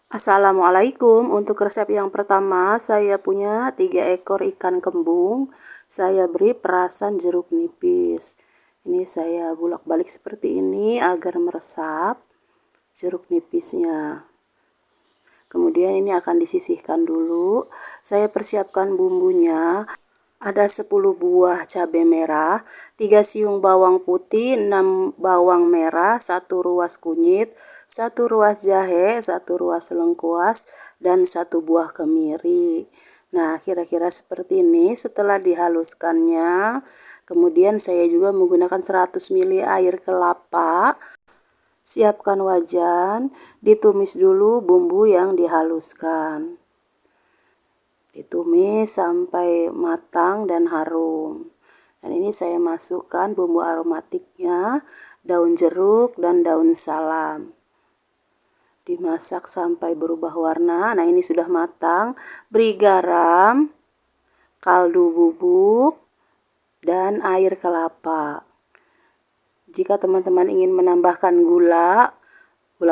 Assalamualaikum, untuk resep yang pertama saya punya 3 ekor ikan kembung. Saya beri perasan jeruk nipis. Ini saya bolak-balik seperti ini agar meresap jeruk nipisnya. Kemudian ini akan disisihkan dulu. Saya persiapkan bumbunya. Ada 10 buah cabai merah, 3 siung bawang putih, 6 bawang merah, 1 ruas kunyit, 1 ruas jahe, 1 ruas lengkuas, dan 1 buah kemiri. Nah, kira-kira seperti ini. Setelah dihaluskannya, kemudian saya juga menggunakan 100 ml air kelapa. Siapkan wajan, ditumis dulu bumbu yang dihaluskan. Ditumis sampai matang dan harum. Dan ini saya masukkan bumbu aromatiknya, daun jeruk dan daun salam. Dimasak sampai berubah warna. Nah, ini sudah matang. Beri garam, kaldu bubuk, dan air kelapa. Jika teman-teman ingin menambahkan gula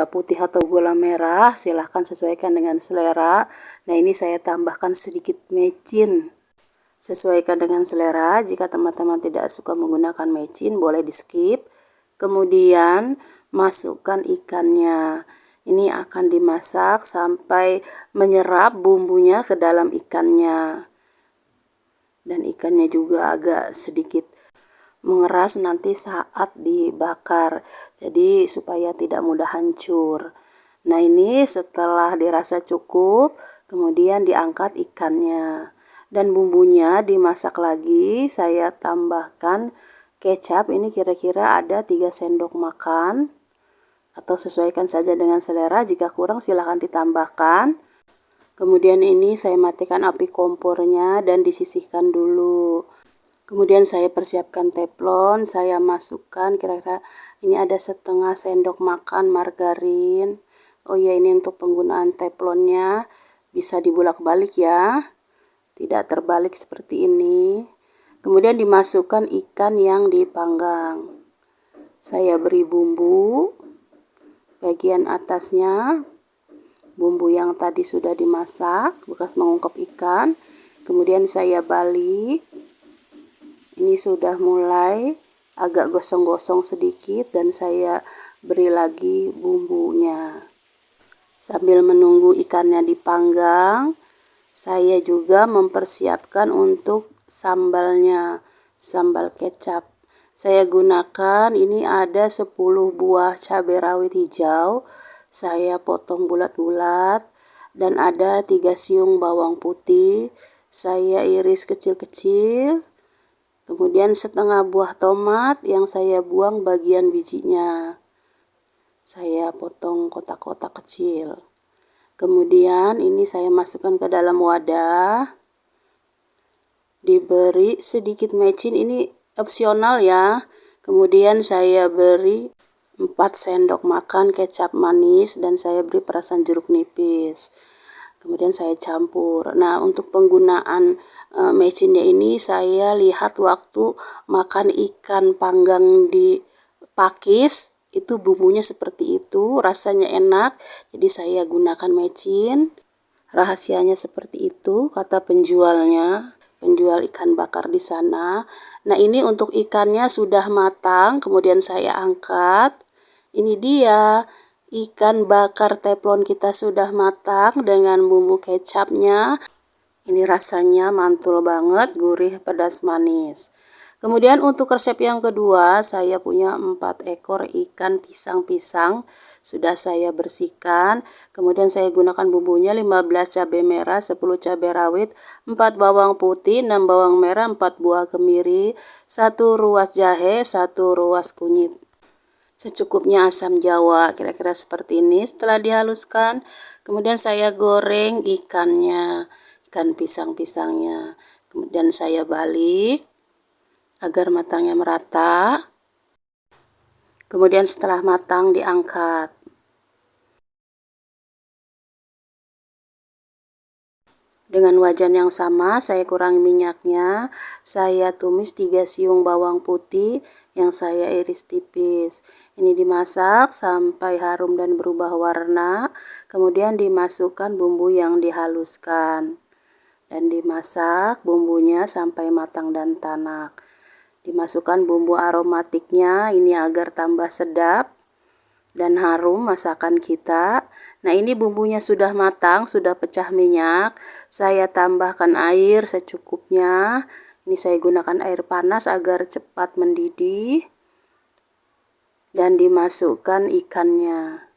putih atau gula merah, silahkan sesuaikan dengan selera. Nah, ini saya tambahkan sedikit mecin. Sesuaikan dengan selera. Jika teman-teman tidak suka menggunakan mecin, boleh di skip. Kemudian masukkan ikannya. Ini akan dimasak sampai menyerap bumbunya ke dalam ikannya. Dan ikannya juga agak sedikit mengeras nanti saat dibakar, jadi supaya tidak mudah hancur. Nah, ini setelah dirasa cukup, kemudian diangkat ikannya dan bumbunya dimasak lagi. Saya tambahkan kecap, ini kira-kira ada 3 sendok makan, atau sesuaikan saja dengan selera. Jika kurang silahkan ditambahkan. Kemudian ini saya matikan api kompornya dan disisihkan dulu. Kemudian saya persiapkan teflon, saya masukkan kira-kira ini ada setengah sendok makan margarin. Oh ya, ini untuk penggunaan teflonnya bisa dibulak-balik ya, tidak terbalik seperti ini. Kemudian dimasukkan ikan yang dipanggang. Saya beri bumbu, bagian atasnya bumbu yang tadi sudah dimasak bekas mengungkep ikan. Kemudian saya balik. Ini sudah mulai agak gosong-gosong sedikit dan saya beri lagi bumbunya. Sambil menunggu ikannya dipanggang, saya juga mempersiapkan untuk sambalnya, sambal kecap. Saya gunakan ini ada 10 buah cabai rawit hijau. Saya potong bulat-bulat dan ada 3 siung bawang putih. Saya iris kecil-kecil. Kemudian setengah buah tomat yang saya buang bagian bijinya. Saya potong kotak-kotak kecil. Kemudian ini saya masukkan ke dalam wadah. Diberi sedikit mecin, ini opsional ya. Kemudian saya beri 4 sendok makan kecap manis dan saya beri perasan jeruk nipis. Kemudian saya campur. Nah, untuk penggunaan mecinnya ini saya lihat waktu makan ikan panggang di pakis, itu bumbunya seperti itu, rasanya enak. Jadi saya gunakan mecin. Rahasianya seperti itu, kata penjualnya, penjual ikan bakar di sana. Nah, ini untuk ikannya sudah matang, kemudian saya angkat. Ini dia. Ikan bakar teflon kita sudah matang dengan bumbu kecapnya. Ini rasanya mantul banget, gurih, pedas, manis. Kemudian untuk resep yang kedua, saya punya 4 ekor ikan pisang-pisang. Sudah saya bersihkan. Kemudian saya gunakan bumbunya 15 cabai merah, 10 cabai rawit, 4 bawang putih, 6 bawang merah, 4 buah kemiri, 1 ruas jahe, 1 ruas kunyit. Secukupnya asam jawa, kira-kira seperti ini. Setelah dihaluskan, kemudian saya goreng ikannya, ikan pisang-pisangnya. Kemudian saya balik agar matangnya merata. Kemudian setelah matang diangkat. Dengan wajan yang sama, saya kurangi minyaknya. Saya tumis 3 siung bawang putih yang saya iris tipis. Ini dimasak sampai harum dan berubah warna. Kemudian dimasukkan bumbu yang dihaluskan. Dan dimasak bumbunya sampai matang dan tanak. Dimasukkan bumbu aromatiknya ini agar tambah sedap dan harum masakan kita. Nah, ini bumbunya sudah matang, sudah pecah minyak. Saya tambahkan air secukupnya. Ini saya gunakan air panas agar cepat mendidih. Dan dimasukkan ikannya.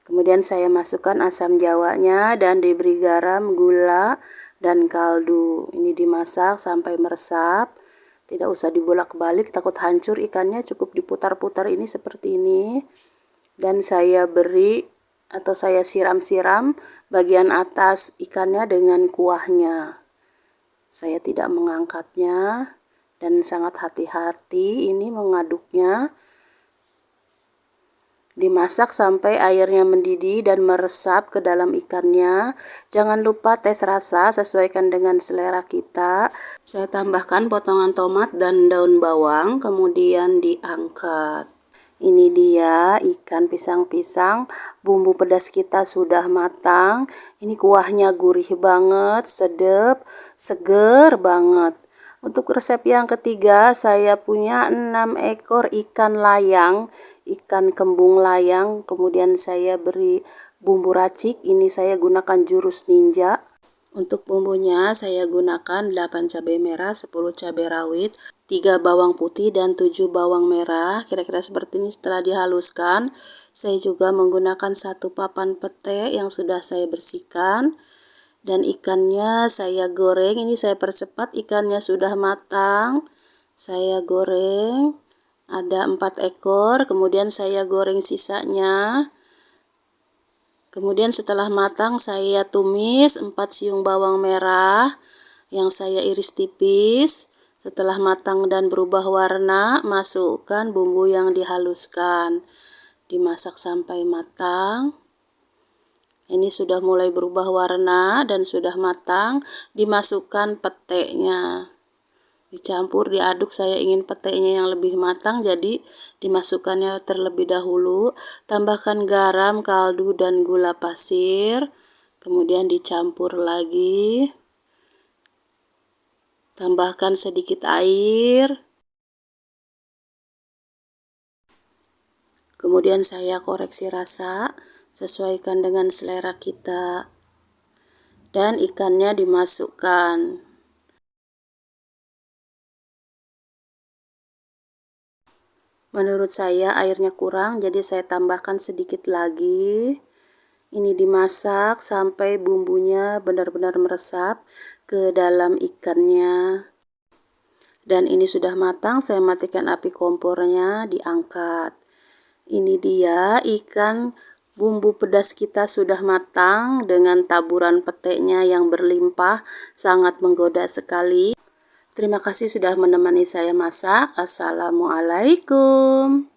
Kemudian saya masukkan asam jawanya dan diberi garam, gula, dan kaldu. Ini dimasak sampai meresap. Tidak usah dibolak-balik, takut hancur ikannya, cukup diputar-putar ini seperti ini. Dan saya beri atau saya siram-siram bagian atas ikannya dengan kuahnya. Saya tidak mengangkatnya dan sangat hati-hati ini mengaduknya. Dimasak sampai airnya mendidih dan meresap ke dalam ikannya. Jangan lupa tes rasa, sesuaikan dengan selera kita. Saya tambahkan potongan tomat dan daun bawang, kemudian diangkat. Ini dia ikan pisang-pisang, bumbu pedas kita sudah matang. Ini kuahnya gurih banget, sedap, seger banget. Untuk resep yang ketiga, saya punya 6 ekor ikan layang, ikan kembung layang. Kemudian saya beri bumbu racik, ini saya gunakan jurus ninja. Untuk bumbunya saya gunakan 8 cabai merah, 10 cabai rawit, 3 bawang putih dan 7 bawang merah. Kira-kira seperti ini. Setelah dihaluskan, saya juga menggunakan 1 papan pete yang sudah saya bersihkan. Dan ikannya saya goreng. Ini saya percepat, ikannya sudah matang. Saya goreng. Ada 4 ekor, kemudian saya goreng sisanya. Kemudian setelah matang saya tumis 4 siung bawang merah yang saya iris tipis. Setelah matang dan berubah warna, masukkan bumbu yang dihaluskan. Dimasak sampai matang. Ini sudah mulai berubah warna dan sudah matang. Dimasukkan petenya. Dicampur, diaduk, saya ingin petenya yang lebih matang, jadi dimasukkannya terlebih dahulu. Tambahkan garam, kaldu, dan gula pasir. Kemudian dicampur lagi. Tambahkan sedikit air. Kemudian saya koreksi rasa, sesuaikan dengan selera kita. Dan ikannya dimasukkan. Menurut saya airnya kurang, jadi saya tambahkan sedikit lagi. Ini dimasak sampai bumbunya benar-benar meresap ke dalam ikannya. Dan ini sudah matang, saya matikan api kompornya, diangkat. Ini dia ikan bumbu pedas kita sudah matang dengan taburan petenya yang berlimpah, sangat menggoda sekali. Terima kasih sudah menemani saya masak. Assalamualaikum.